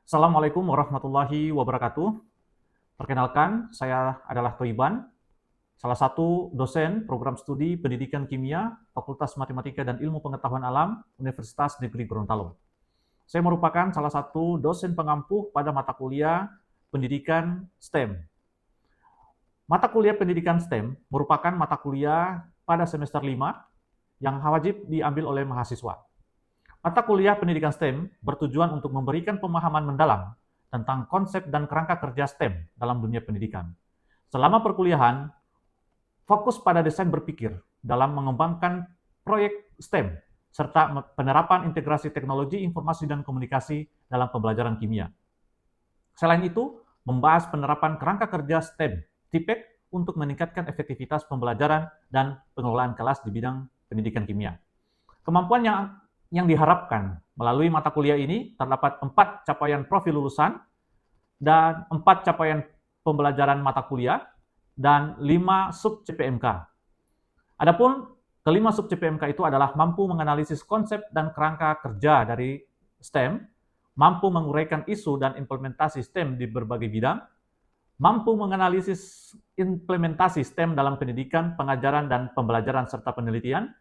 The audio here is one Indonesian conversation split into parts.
Assalamualaikum warahmatullahi wabarakatuh. Perkenalkan, saya adalah Thoiban, salah satu dosen program studi Pendidikan Kimia, Fakultas Matematika dan Ilmu Pengetahuan Alam, Universitas Negeri Gorontalo. Saya merupakan salah satu dosen pengampu pada mata kuliah Pendidikan STEM. Mata kuliah Pendidikan STEM merupakan mata kuliah pada semester 5 yang wajib diambil oleh mahasiswa. Mata kuliah pendidikan STEM bertujuan untuk memberikan pemahaman mendalam tentang konsep dan kerangka kerja STEM dalam dunia pendidikan. Selama perkuliahan, fokus pada desain berpikir dalam mengembangkan proyek STEM, serta penerapan integrasi teknologi informasi dan komunikasi dalam pembelajaran kimia. Selain itu, membahas penerapan kerangka kerja STEM, TIPEK, untuk meningkatkan efektivitas pembelajaran dan pengelolaan kelas di bidang pendidikan kimia. Kemampuan yang diharapkan melalui mata kuliah ini terdapat 4 capaian profil lulusan dan 4 capaian pembelajaran mata kuliah dan 5 sub CPMK. Adapun kelima sub CPMK itu adalah mampu menganalisis konsep dan kerangka kerja dari STEM, mampu menguraikan isu dan implementasi STEM di berbagai bidang, mampu menganalisis implementasi STEM dalam pendidikan, pengajaran, dan pembelajaran serta penelitian,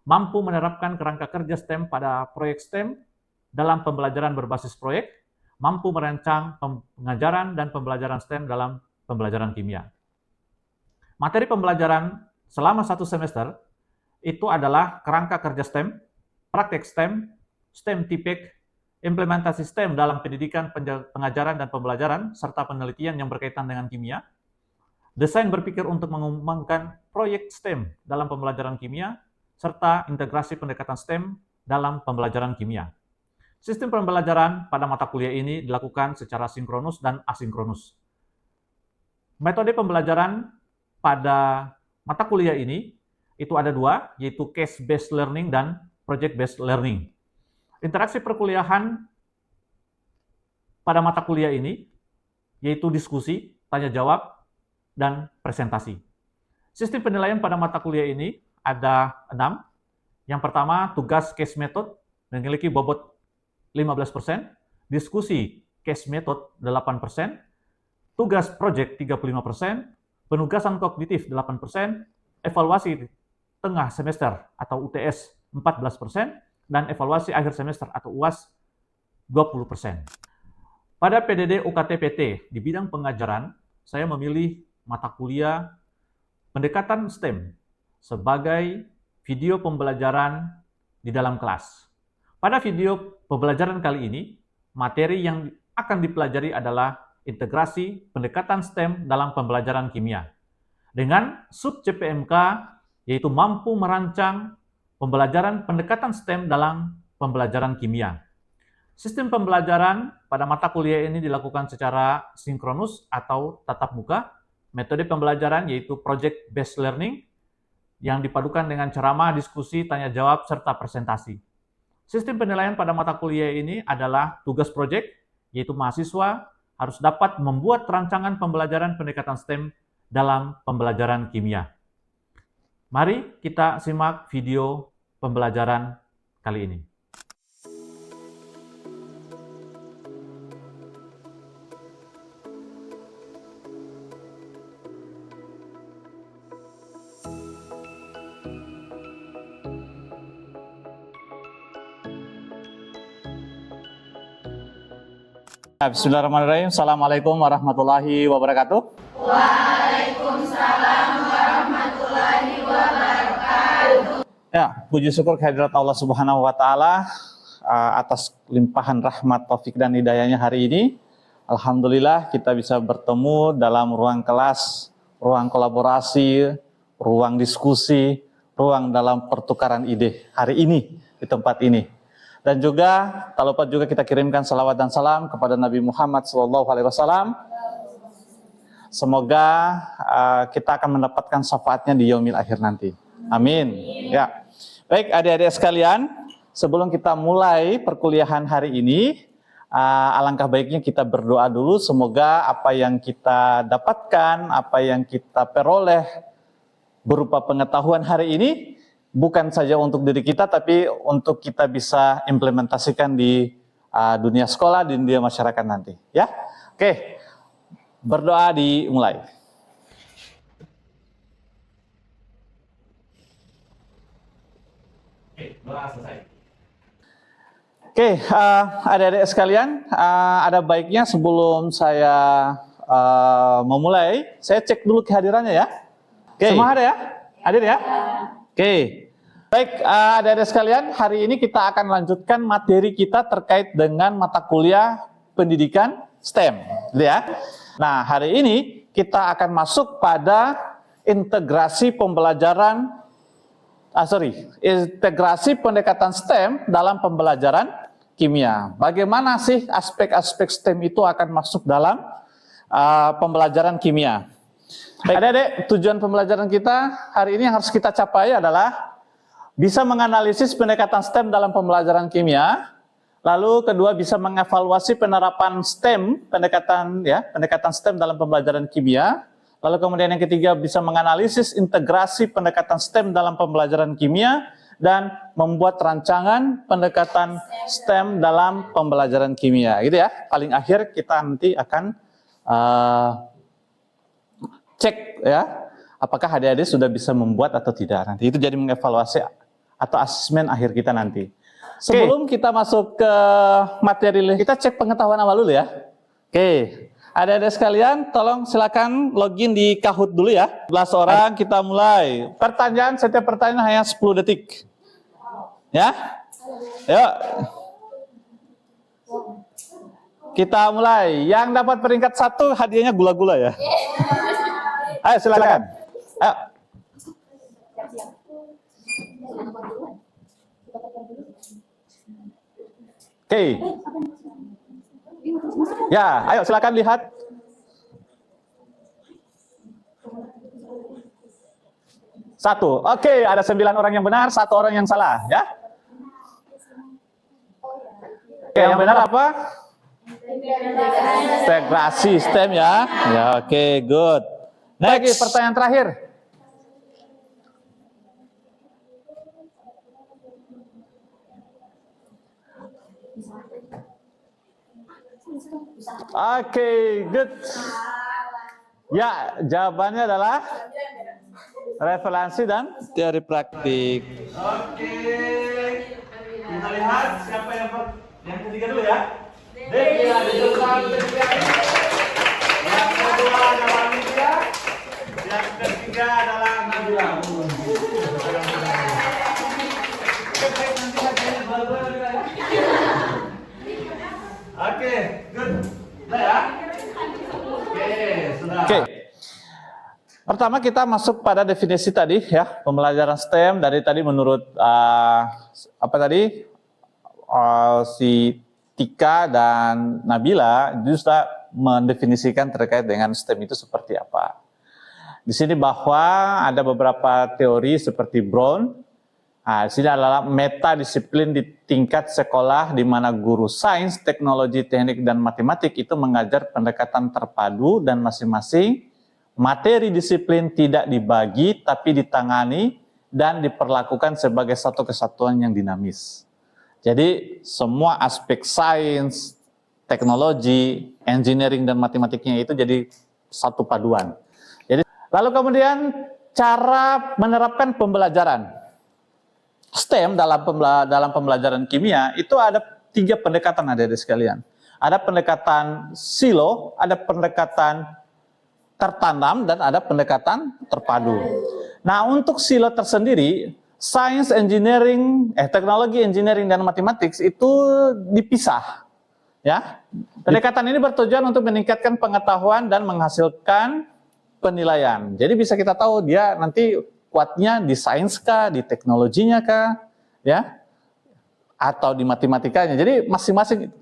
mampu menerapkan kerangka kerja STEM pada proyek STEM dalam pembelajaran berbasis proyek, mampu merancang pengajaran dan pembelajaran STEM dalam pembelajaran kimia. Materi pembelajaran selama 1 semester itu adalah kerangka kerja STEM, praktek STEM, STEM TIPEK, implementasi STEM dalam pendidikan, pengajaran, dan pembelajaran, serta penelitian yang berkaitan dengan kimia, desain berpikir untuk mengembangkan proyek STEM dalam pembelajaran kimia, serta integrasi pendekatan STEM dalam pembelajaran kimia. Sistem pembelajaran pada mata kuliah ini dilakukan secara sinkronus dan asinkronus. Metode pembelajaran pada mata kuliah ini itu ada 2, yaitu case-based learning dan project-based learning. Interaksi perkuliahan pada mata kuliah ini yaitu diskusi, tanya jawab, dan presentasi. Sistem penilaian pada mata kuliah ini ada 6. Yang pertama, tugas case method memiliki bobot 15%, diskusi case method 8%, tugas project 35%, penugasan kognitif 8%, evaluasi tengah semester atau UTS 14%, dan evaluasi akhir semester atau UAS 20%. Pada PDD UKT-PT di bidang pengajaran, saya memilih mata kuliah pendekatan STEM sebagai video pembelajaran di dalam kelas. Pada video pembelajaran kali ini, materi yang akan dipelajari adalah integrasi pendekatan STEM dalam pembelajaran kimia. Dengan sub CPMK, yaitu mampu merancang pembelajaran pendekatan STEM dalam pembelajaran kimia. Sistem pembelajaran pada mata kuliah ini dilakukan secara sinkronus atau tatap muka. Metode pembelajaran yaitu project-based learning, yang dipadukan dengan ceramah, diskusi, tanya jawab, serta presentasi. Sistem penilaian pada mata kuliah ini adalah tugas proyek, yaitu mahasiswa harus dapat membuat rancangan pembelajaran pendekatan STEM dalam pembelajaran kimia. Mari kita simak video pembelajaran kali ini. Bismillahirrahmanirrahim. Assalamualaikum warahmatullahi wabarakatuh. Waalaikumsalam warahmatullahi wabarakatuh. Ya, puji syukur kehadirat Allah Subhanahu wa taala atas limpahan rahmat, taufik, dan hidayahnya hari ini. Alhamdulillah kita bisa bertemu dalam ruang kelas, ruang kolaborasi, ruang diskusi, ruang dalam pertukaran ide hari ini di tempat ini. Dan juga tak lupa juga kita kirimkan salawat dan salam kepada Nabi Muhammad SAW. Semoga kita akan mendapatkan syafaatnya di yaumil akhir nanti. Amin. Ya. Baik adik-adik sekalian, sebelum kita mulai perkuliahan hari ini, alangkah baiknya kita berdoa dulu. Semoga apa yang kita dapatkan, apa yang kita peroleh berupa pengetahuan hari ini, bukan saja untuk diri kita, tapi untuk kita bisa implementasikan di dunia sekolah, di dunia masyarakat nanti. Ya, oke. Berdoa dimulai. Doa selesai. Oke, adik-adik sekalian, ada baiknya sebelum saya memulai, saya cek dulu kehadirannya ya. Oke. Semua ada ya? Hadir ya? Oke. Baik, adik-adik sekalian, hari ini kita akan lanjutkan materi kita terkait dengan mata kuliah pendidikan STEM, gitu ya. Nah, hari ini kita akan masuk pada integrasi pembelajaran, integrasi pendekatan STEM dalam pembelajaran kimia. Bagaimana sih aspek-aspek STEM itu akan masuk dalam pembelajaran kimia? Baik, adik-adik, tujuan pembelajaran kita hari ini yang harus kita capai adalah bisa menganalisis pendekatan STEM dalam pembelajaran kimia. Lalu kedua, bisa mengevaluasi penerapan STEM, pendekatan STEM dalam pembelajaran kimia. Lalu kemudian yang ketiga, bisa menganalisis integrasi pendekatan STEM dalam pembelajaran kimia dan membuat rancangan pendekatan STEM dalam pembelajaran kimia, gitu ya. Paling akhir kita nanti akan cek ya, apakah adik-adik sudah bisa membuat atau tidak. Nanti itu jadi mengevaluasi atau asesmen akhir kita nanti. Sebelum kita masuk ke materi, kita cek pengetahuan awal dulu ya. Oke, adik-adik sekalian, tolong silakan login di Kahoot dulu ya. 11 orang, kita mulai. Pertanyaan, setiap pertanyaan hanya 10 detik. Ya, yuk. Kita mulai. Yang dapat peringkat 1 hadiahnya gula-gula ya. Ayo silakan. Ayo. Oke. Ya, ayo silakan lihat. Satu. Oke, ada 9 orang yang benar, 1 orang yang salah, ya. Oke, yang benar apa? Integrasi STEM ya. Ya, oke, good. Next, pertanyaan terakhir. Oke, good. Ya, jawabannya adalah referensi dan teori praktik. Oke, kita lihat siapa yang ketiga dulu ya. Devia ditunjukkan ketiga. Yang kedua adalah Nidya. Yang ketiga adalah Nabila. Oke, good. Sudah ya? Oke, sudah. Oke. Pertama kita masuk pada definisi tadi ya, pembelajaran STEM dari tadi menurut si Tika dan Nabila itu sudah mendefinisikan terkait dengan STEM itu seperti apa. Di sini bahwa ada beberapa teori seperti Brown. Nah, di sini adalah metadisiplin di tingkat sekolah di mana guru sains, teknologi, teknik, dan matematik itu mengajar pendekatan terpadu dan masing-masing materi disiplin tidak dibagi tapi ditangani dan diperlakukan sebagai satu kesatuan yang dinamis. Jadi semua aspek sains, teknologi, engineering, dan matematiknya itu jadi satu paduan. Jadi, lalu kemudian cara menerapkan pembelajaran STEM dalam pembelajaran kimia itu ada 3 pendekatan adik-adik sekalian. Ada pendekatan silo, ada pendekatan tertanam, dan ada pendekatan terpadu. Nah, untuk silo tersendiri, sains, engineering, teknologi, engineering, dan matematik itu dipisah. Ya, pendekatan ini bertujuan untuk meningkatkan pengetahuan dan menghasilkan penilaian. Jadi bisa kita tahu dia nanti kuatnya di sains kah, di teknologinya kah, ya, atau di matematikanya. Jadi masing-masing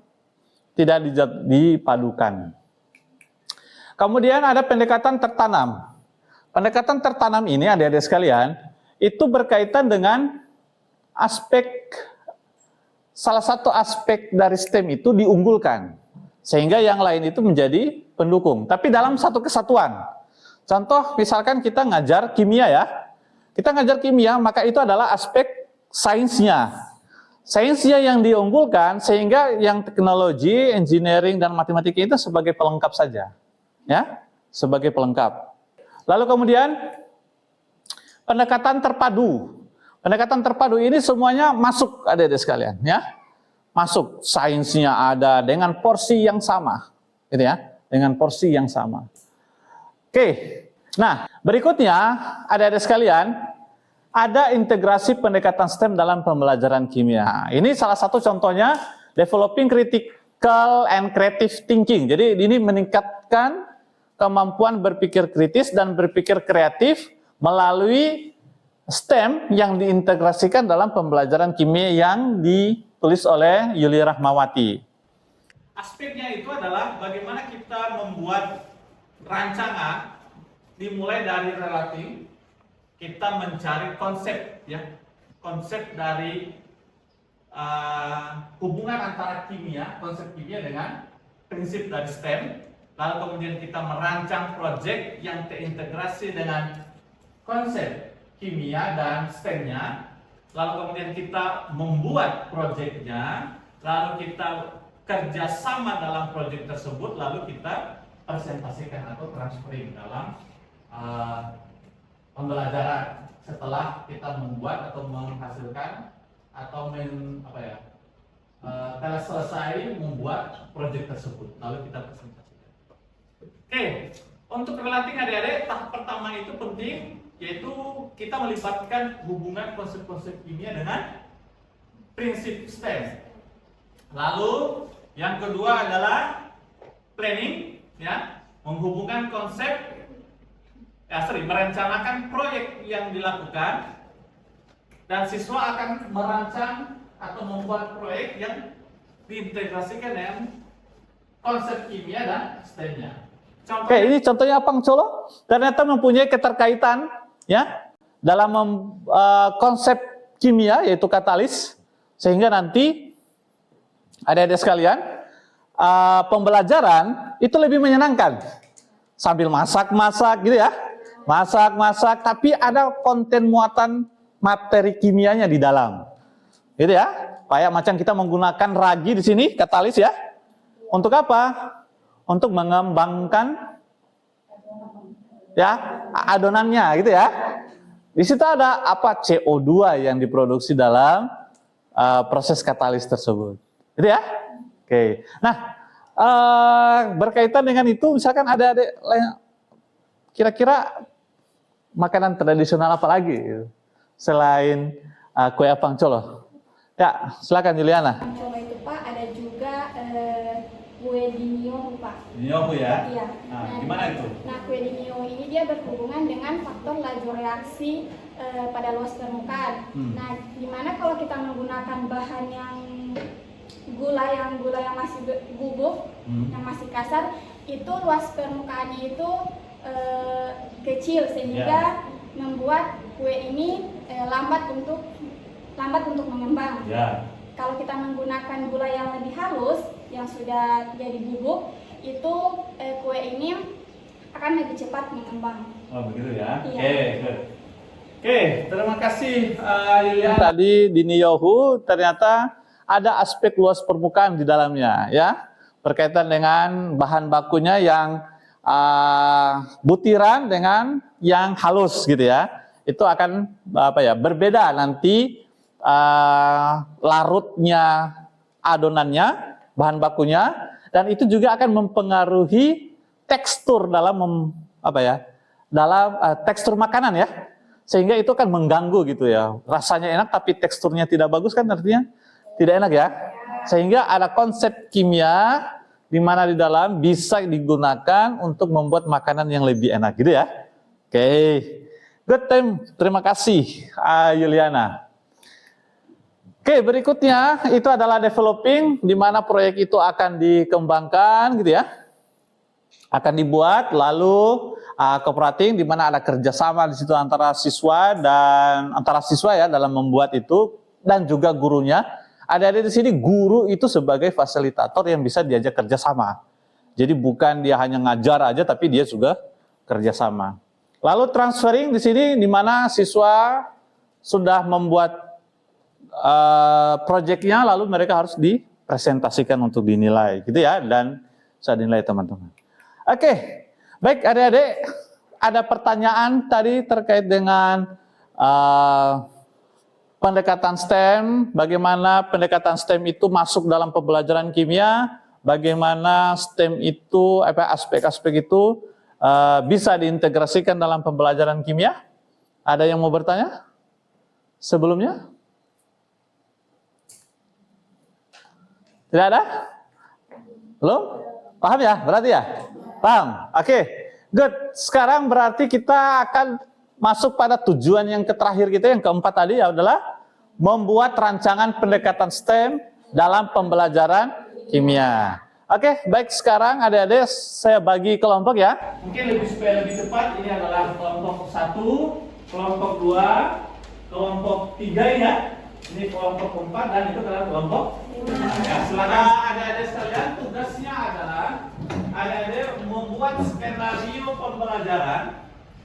tidak dipadukan. Kemudian ada pendekatan tertanam. Pendekatan tertanam ini adik-adik sekalian, itu berkaitan dengan aspek salah satu aspek dari STEM itu diunggulkan, sehingga yang lain itu menjadi pendukung, tapi dalam satu kesatuan. Contoh, misalkan kita ngajar kimia ya, kita ngajar kimia, maka itu adalah aspek sainsnya. Sainsnya yang diunggulkan, sehingga yang teknologi, engineering, dan matematika itu sebagai pelengkap saja. Ya, sebagai pelengkap. Lalu kemudian, pendekatan terpadu. Pendekatan terpadu ini semuanya masuk, adik-adik sekalian. Ya, masuk. Sainsnya ada dengan porsi yang sama. Gitu ya, dengan porsi yang sama. Oke, nah berikutnya, adik-adik sekalian, ada integrasi pendekatan STEM dalam pembelajaran kimia. Ini salah satu contohnya, developing critical and creative thinking. Jadi ini meningkatkan kemampuan berpikir kritis dan berpikir kreatif melalui STEM yang diintegrasikan dalam pembelajaran kimia yang ditulis oleh Yuli Rahmawati. Aspeknya itu adalah bagaimana kita membuat rancangan dimulai dari relatif. Kita mencari konsep, ya, konsep dari hubungan antara kimia, konsep kimia dengan prinsip dari STEM. Lalu kemudian kita merancang proyek yang terintegrasi dengan konsep kimia dan STEM-nya. Lalu kemudian kita membuat proyeknya, lalu kita kerjasama dalam proyek tersebut, lalu kita presentasikan atau transferring dalam pembelajaran setelah kita membuat atau menghasilkan atau telah selesai membuat proyek tersebut, lalu kita presentasikan. Oke, untuk relating adik-adik, tahap pertama itu penting, yaitu kita melibatkan hubungan konsep-konsep kimia dengan prinsip STEM. Lalu yang kedua adalah planning, ya, menghubungkan konsep. Merencanakan proyek yang dilakukan, dan siswa akan merancang atau membuat proyek yang diintegrasikan dengan konsep kimia dan STEM-nya. Oke, ini contohnya Pang Colo ternyata mempunyai keterkaitan ya dalam konsep kimia yaitu katalis, sehingga nanti adik-adik sekalian pembelajaran itu lebih menyenangkan sambil masak-masak gitu ya. Masak-masak, tapi ada konten muatan materi kimianya di dalam, gitu ya. Kayak macam kita menggunakan ragi di sini, katalis ya. Untuk apa? Untuk mengembangkan ya adonannya, gitu ya. Di situ ada apa? CO2 yang diproduksi dalam proses katalis tersebut, gitu ya. Oke. Nah, berkaitan dengan itu, misalkan ada kira-kira makanan tradisional apa lagi selain kue apang colo? Ya, silakan Juliana. Apang colo itu Pak, ada juga kue dinio Pak. Dinio ya? Iya. Nah, gimana itu? Nah, kue dinio ini dia berhubungan dengan faktor laju reaksi pada luas permukaan. Nah, dimana kalau kita menggunakan bahan yang gula yang masih bubuk, yang masih kasar, itu luas permukaannya itu kecil, sehingga membuat kue ini lambat untuk mengembang. Kalau kita menggunakan gula yang lebih halus yang sudah jadi bubuk, itu kue ini akan lebih cepat mengembang. Oh begitu ya. Iya. Oke, terima kasih Yulian. Tadi di Niyohu ternyata ada aspek luas permukaan di dalamnya ya, berkaitan dengan bahan bakunya yang butiran dengan yang halus gitu ya. Itu akan berbeda nanti larutnya adonannya, bahan bakunya, dan itu juga akan mempengaruhi tekstur dalam tekstur makanan ya. Sehingga itu akan mengganggu gitu ya. Rasanya enak tapi teksturnya tidak bagus kan, artinya tidak enak ya. Sehingga ada konsep kimia di mana di dalam bisa digunakan untuk membuat makanan yang lebih enak gitu ya. Oke, good time. Terima kasih Yuliana. Oke, berikutnya itu adalah developing, di mana proyek itu akan dikembangkan gitu ya. Akan dibuat, lalu cooperating, di mana ada kerjasama di situ antara siswa ya dalam membuat itu, dan juga gurunya. Adik-adik di sini guru itu sebagai fasilitator yang bisa diajak kerjasama. Jadi bukan dia hanya ngajar aja, tapi dia juga kerjasama. Lalu transferring di sini di mana siswa sudah membuat proyeknya, lalu mereka harus dipresentasikan untuk dinilai, gitu ya, dan bisa dinilai teman-teman. Oke, baik adik-adik, ada pertanyaan tadi terkait dengan pendekatan STEM, bagaimana pendekatan STEM itu masuk dalam pembelajaran kimia, bagaimana STEM itu, aspek-aspek itu bisa diintegrasikan dalam pembelajaran kimia? Ada yang mau bertanya sebelumnya? Tidak ada? Belum? Paham ya? Berarti ya? Paham? Oke, good. Sekarang berarti kita akan masuk pada tujuan yang terakhir kita, yang keempat tadi adalah membuat rancangan pendekatan STEM dalam pembelajaran kimia. Oke, baik, sekarang adik-adik saya bagi kelompok ya. Mungkin supaya lebih cepat, ini adalah kelompok 1, kelompok 2, kelompok 3 ya. Ini kelompok 4 dan itu adalah kelompok 5. Ya, silakan adik-adik sekalian, tugasnya adalah adik-adik membuat skenario pembelajaran,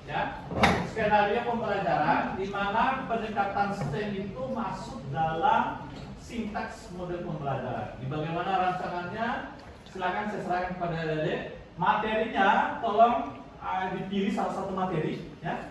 ya, skenario pembelajaran di mana pendekatan STEM itu masuk dalam sintaks model pembelajaran. Di bagaimana rancangannya? Silakan saya serahkan kepada adik-adik. Materinya tolong dipilih salah satu materi, ya,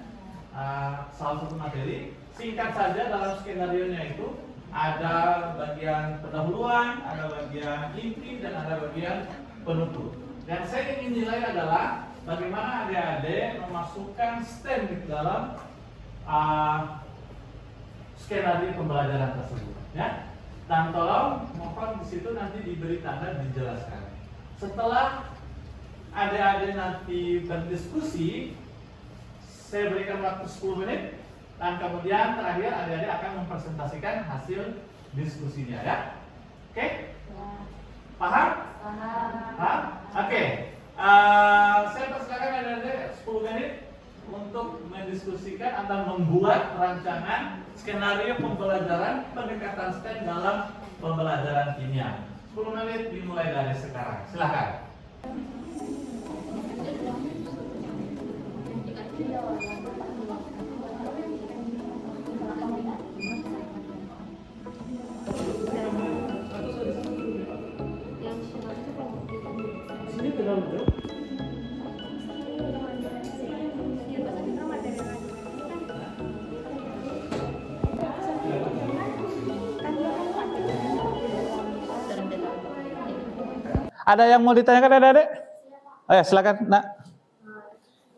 salah satu materi. Singkat saja dalam skenario-nya itu ada bagian pendahuluan, ada bagian inti, dan ada bagian penutup. Dan saya ingin nilai adalah bagaimana adik-adik memasukkan STEM di dalam skenario pembelajaran tersebut, ya. Dan tolong mohon di situ nanti diberi tanda dijelaskan. Setelah adik-adik nanti berdiskusi, saya berikan waktu 10 menit. Dan kemudian terakhir adik-adik akan mempresentasikan hasil diskusinya, ya. Oke? Paham? Paham? Oke. Saya persilakan adik-adik 10 menit untuk mendiskusikan atau membuat rancangan skenario pembelajaran pendekatan STEM dalam pembelajaran kimia. 10 menit dimulai dari sekarang. Silakan. Ada yang mau ditanyakan adik-adik? Oh ya, silakan, Nak.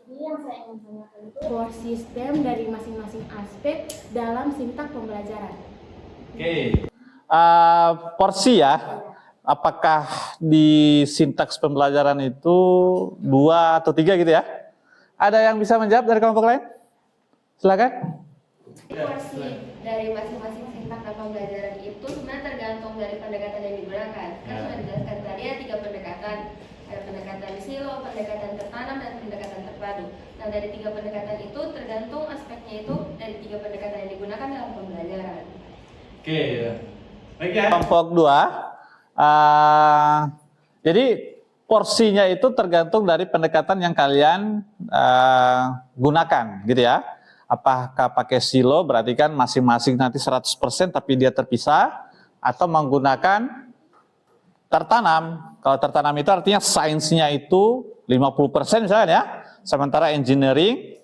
Jadi yang saya ingin tanyakan itu porsi STEM dari masing-masing aspek dalam sintaks pembelajaran. Oke. Porsi ya. Apakah di sintaks pembelajaran itu 2 atau 3 gitu ya? Ada yang bisa menjawab dari kelompok lain? Silakan. Porsi dari masing-masing sintaks dan pembelajaran itu sebenarnya tergantung dari pendekatan yang digunakan. Kan sudah dijelaskan tadi ya 3 pendekatan. Ada pendekatan silo, pendekatan tertanam, dan pendekatan terpadu. Nah, dari 3 pendekatan itu tergantung aspeknya itu dari 3 pendekatan yang digunakan dalam pembelajaran. Oke. Baik ya. Kelompok 2. Jadi porsinya itu tergantung dari pendekatan yang kalian gunakan, gitu ya. Apakah pakai silo, berarti kan masing-masing nanti 100% tapi dia terpisah, atau menggunakan tertanam. Kalau tertanam itu artinya sainsnya itu 50% misalnya ya, sementara engineering,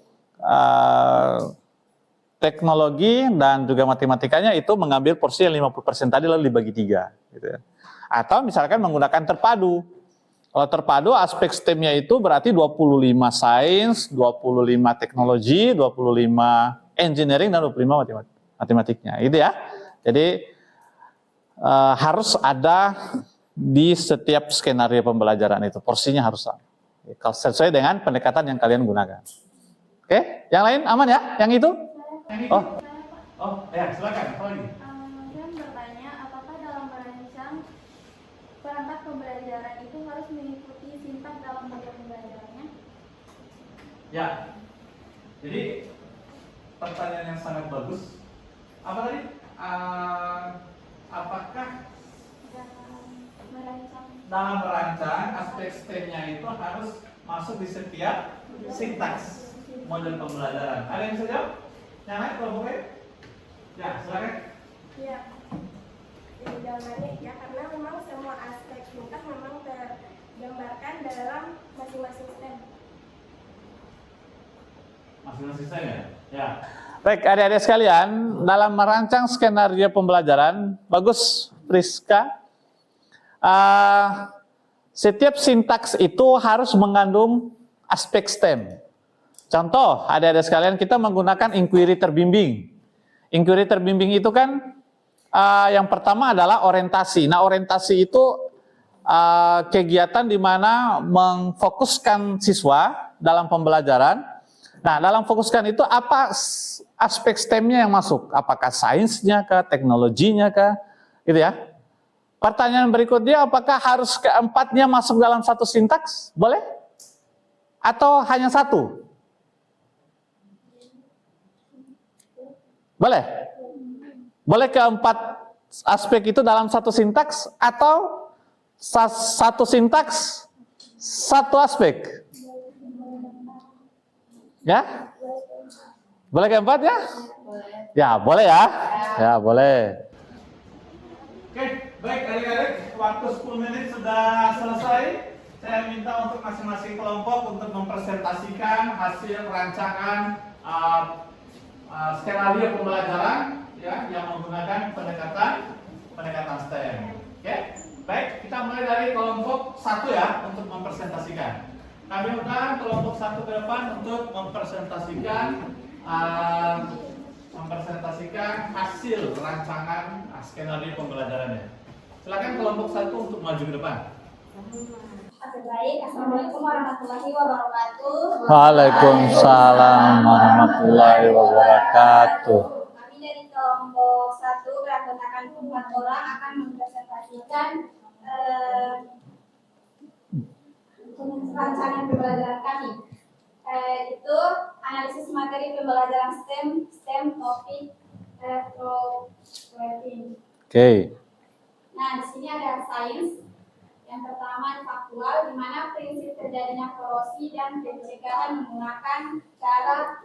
teknologi, dan juga matematikanya itu mengambil porsi yang 50% tadi lalu dibagi 3. Gitu ya. Atau misalkan menggunakan terpadu. Kalau terpadu aspek STEM-nya itu berarti 25 sains, 25 teknologi, 25 engineering, dan 25 matematiknya. Gitu ya. Jadi harus ada di setiap skenario pembelajaran itu. Porsinya harus sama. Kalau sesuai dengan pendekatan yang kalian gunakan. Oke, yang lain aman ya? Yang itu? Oh, ya silakan. Apa lagi? Saya bertanya, apakah dalam merancang perangkat pembelajaran itu harus mengikuti sintaks dalam model pembelajarannya? Ya. Jadi pertanyaan yang sangat bagus. Apa tadi? apakah Merancang. dalam merancang aspek STEM-nya itu harus masuk di setiap sintaks model pembelajaran? Ada yang bisa jawab? Yang lain kelompoknya? Ya, silakan. Ya, jawabannya ya karena memang semua aspek sintaks memang tergambarkan dalam masing-masing STEM. Masing-masing STEM ya? Ya. Baik, adik-adik sekalian, dalam merancang skenario pembelajaran, bagus Priska. Setiap sintaks itu harus mengandung aspek STEM. Contoh, adik-adik sekalian, kita menggunakan inquiry terbimbing. Inquiry terbimbing itu kan yang pertama adalah orientasi. Nah, orientasi itu kegiatan di mana memfokuskan siswa dalam pembelajaran. Nah, dalam fokuskan itu apa aspek STEM-nya yang masuk? Apakah sainsnya kah, teknologinya kah? Gitu ya. Pertanyaan berikutnya, apakah harus keempatnya masuk dalam satu sintaks? Boleh? Atau hanya satu? Boleh? Boleh keempat aspek itu dalam satu sintaks atau satu sintaks satu aspek? Ya? Boleh keempat ya? Ya, boleh ya? Ya, boleh. Oke, baik adik-adik, waktu 10 menit sudah selesai. Saya minta untuk masing-masing kelompok untuk mempresentasikan hasil rancangan skenario pembelajaran ya, yang menggunakan pendekatan STEM. Oke, baik, kita mulai dari kelompok 1 ya untuk mempresentasikan. Kami undang kelompok 1 ke depan untuk mempresentasikan hasil rancangan skenario pembelajarannya. Silakan kelompok 1 untuk maju ke depan. Baik, Assalamualaikum warahmatullahi wabarakatuh. Waalaikumsalam warahmatullahi wabarakatuh. Kami dari kelompok 1 beranggotakan 4 orang akan mempresentasikan rancangan pembelajaran kami. Itu analisis materi pembelajaran STEM topik electrowetting. Oke. Nah, di sini ada sains. Yang pertama faktual, di mana prinsip terjadinya korosi dan pencegahan menggunakan cara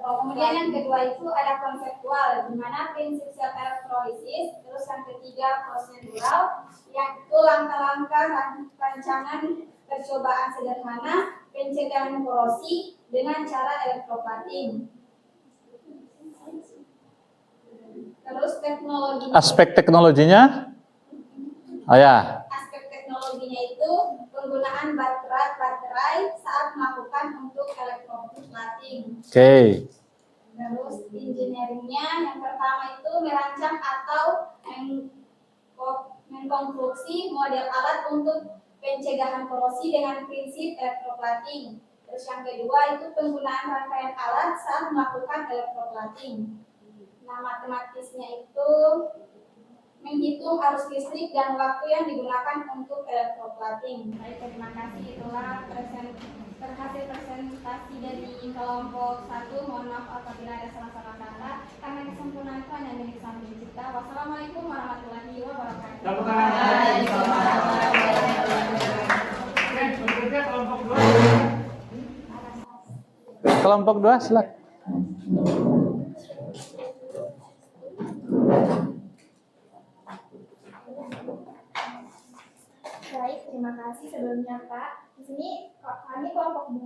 kemudian yang kedua itu ada konseptual, di mana prinsip sel elektrolisis. Terus yang ketiga prosedural, yang itu langkah-langkah rancangan percobaan sederhana pencegahan korosi dengan cara elektroplating. Terus teknologi. Aspek teknologinya? Oh ya. Aspek teknologinya itu penggunaan baterai saat melakukan untuk elektroplating. Oke. Terus engineeringnya yang pertama itu merancang atau mengkonstruksi model alat untuk pencegahan korosi dengan prinsip elektroplating. Terus yang kedua itu penggunaan rangkaian alat saat melakukan elektroplating. Nah, matematisnya itu menghitung arus listrik dan waktu yang digunakan untuk elektroplating. Baik, terima kasih. Itulah hasil presentasi dari kelompok 1. Mohon maaf apabila ada salah-salah kata. Karena kesempurnaan itu hanya milik Sang Pencipta. Wassalamualaikum warahmatullahi wabarakatuh. Oke, berikutnya kelompok 2. Kelompok 2, silakan. Baik, terima kasih sebelumnya Pak. Di sini kami kelompok 2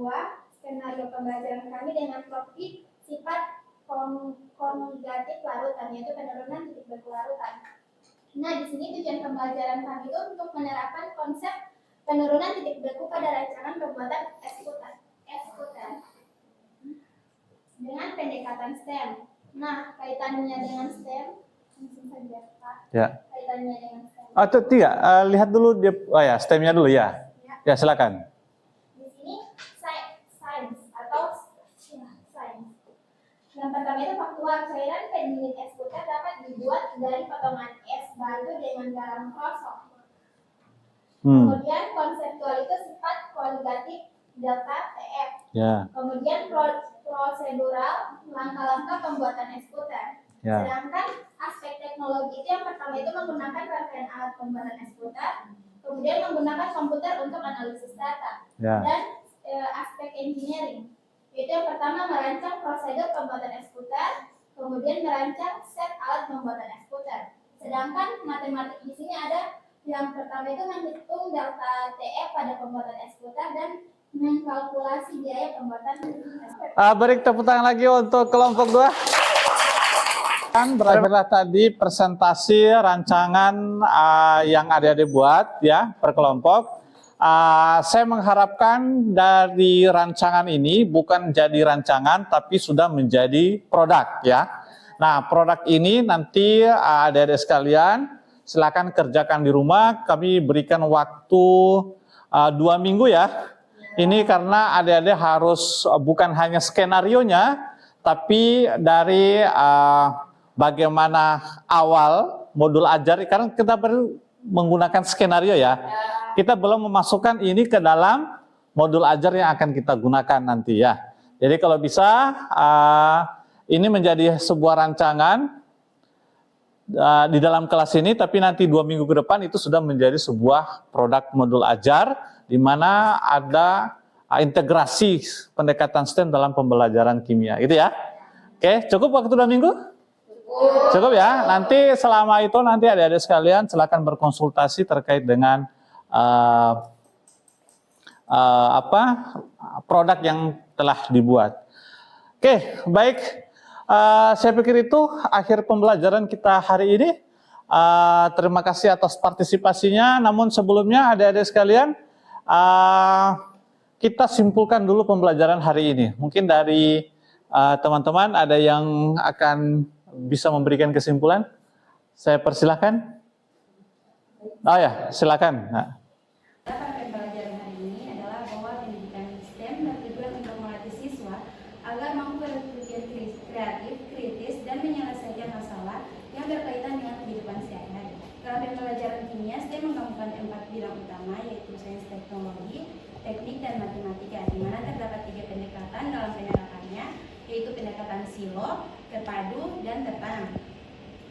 skenario pembelajaran kami dengan topik sifat konjugatif larutan, yaitu penurunan titik beku larutan. Nah, di sini tujuan pembelajaran kami itu untuk menerapkan konsep penurunan titik beku pada rancangan pembuatan eksekutan dengan pendekatan STEM. Nah, kaitannya dengan STEM, langsung saja Pak. Ya. Kaitannya dengan STEM. Atau tidak, lihat dulu dia. Oh ya, STEM-nya dulu ya. Ya, silakan. Di sini sains atau sains. Yang pertama itu faktual, cairan pendingin es putar dapat dibuat dari potongan es batu dengan garam krosok. Kemudian konseptual itu sifat koligatif delta TF. Ya. Kemudian prosedural langkah-langkah pembuatan es putar. Ya. Sedangkan aspek teknologi itu yang pertama itu menggunakan rangkaian alat pembuatan eksekutor, kemudian menggunakan komputer untuk analisis data, Ya. dan aspek engineering. Itu yang pertama merancang prosedur pembuatan eksekutor, kemudian merancang set alat pembuatan eksekutor. Sedangkan matematik di sini ada yang pertama itu menghitung delta TE pada pembuatan eksekutor dan mengkalkulasi biaya pembuatan eksekutor. Beri tepuk tangan lagi untuk kelompok 2. Berakhirlah tadi presentasi rancangan yang adik-adik buat ya per kelompok. Saya mengharapkan dari rancangan ini bukan jadi rancangan tapi sudah menjadi produk ya. Nah, produk ini nanti adik-adik sekalian silakan kerjakan di rumah. Kami berikan waktu 2 minggu ya. Ini karena adik-adik harus bukan hanya skenarionya, tapi dari bagaimana awal modul ajar, karena kita baru menggunakan skenario ya. Kita belum memasukkan ini ke dalam modul ajar yang akan kita gunakan nanti ya. Jadi kalau bisa ini menjadi sebuah rancangan di dalam kelas ini, tapi nanti 2 minggu ke depan itu sudah menjadi sebuah produk modul ajar di mana ada integrasi pendekatan STEM dalam pembelajaran kimia, gitu ya. Oke, cukup waktu 2 minggu? Cukup ya. Nanti selama itu nanti adik-adik sekalian silakan berkonsultasi terkait dengan produk yang telah dibuat. Oke, baik. Saya pikir itu akhir pembelajaran kita hari ini. Terima kasih atas partisipasinya. Namun sebelumnya adik-adik sekalian, kita simpulkan dulu pembelajaran hari ini. Mungkin dari teman-teman ada yang akan bisa memberikan kesimpulan. Saya persilahkan. Oh ya, silakan. Nah. Pembelajaran hari ini adalah bahwa pendidikan STEM bertujuan untuk melatih siswa agar mampu berpikir kreatif, kritis, dan menyelesaikan masalah yang berkaitan dengan kehidupan sehari-hari. Dalam pembelajaran kimia, STEM menggabungkan 4 bidang utama, yaitu sains teknologi, teknik, dan matematika, di mana terdapat 3 pendekatan dalam penerapannya, yaitu pendekatan silo, terpadu, dan tertanam.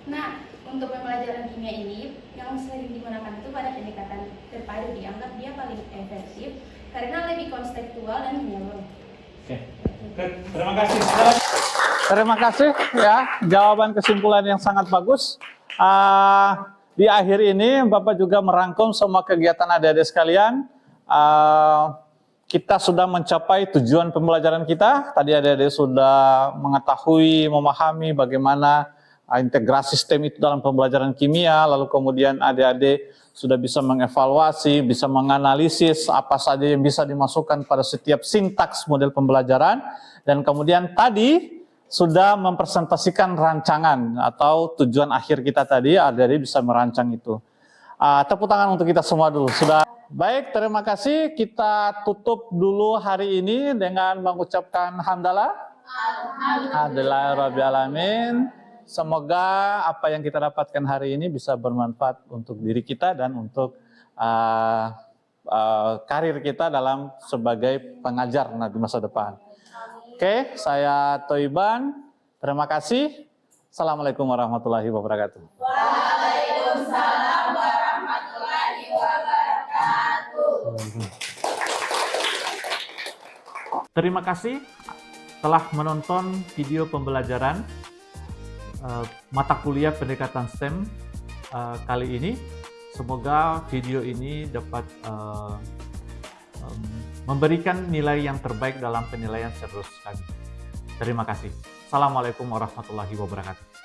Nah, untuk pembelajaran kimia ini yang sering digunakan itu pada pendekatan terpadu, dianggap dia paling efektif karena lebih konseptual dan menyeluruh. Oke. Terima kasih. Terima kasih ya, jawaban kesimpulan yang sangat bagus. Di akhir ini Bapak juga merangkum semua kegiatan adik-adik sekalian. Kita sudah mencapai tujuan pembelajaran kita. Tadi adik-adik sudah mengetahui, memahami bagaimana integrasi STEM itu dalam pembelajaran kimia, lalu kemudian adik-adik sudah bisa mengevaluasi, bisa menganalisis apa saja yang bisa dimasukkan pada setiap sintaks model pembelajaran, dan kemudian tadi sudah mempresentasikan rancangan atau tujuan akhir kita tadi, adik-adik bisa merancang itu. Tepuk tangan untuk kita semua dulu. Sudah baik, terima kasih. Kita tutup dulu hari ini dengan mengucapkan hamdalah. Alhamdulillahirabbil alamin. Semoga apa yang kita dapatkan hari ini bisa bermanfaat untuk diri kita dan untuk karir kita dalam sebagai pengajar di masa depan. Oke, saya Thoiban. Terima kasih. Assalamualaikum warahmatullahi wabarakatuh. Waalaikumsalam warahmatullahi wabarakatuh. Terima kasih telah menonton video pembelajaran mata kuliah pendekatan STEM kali ini. Semoga video ini dapat memberikan nilai yang terbaik dalam penilaian serius kami. Terima kasih. Assalamualaikum warahmatullahi wabarakatuh.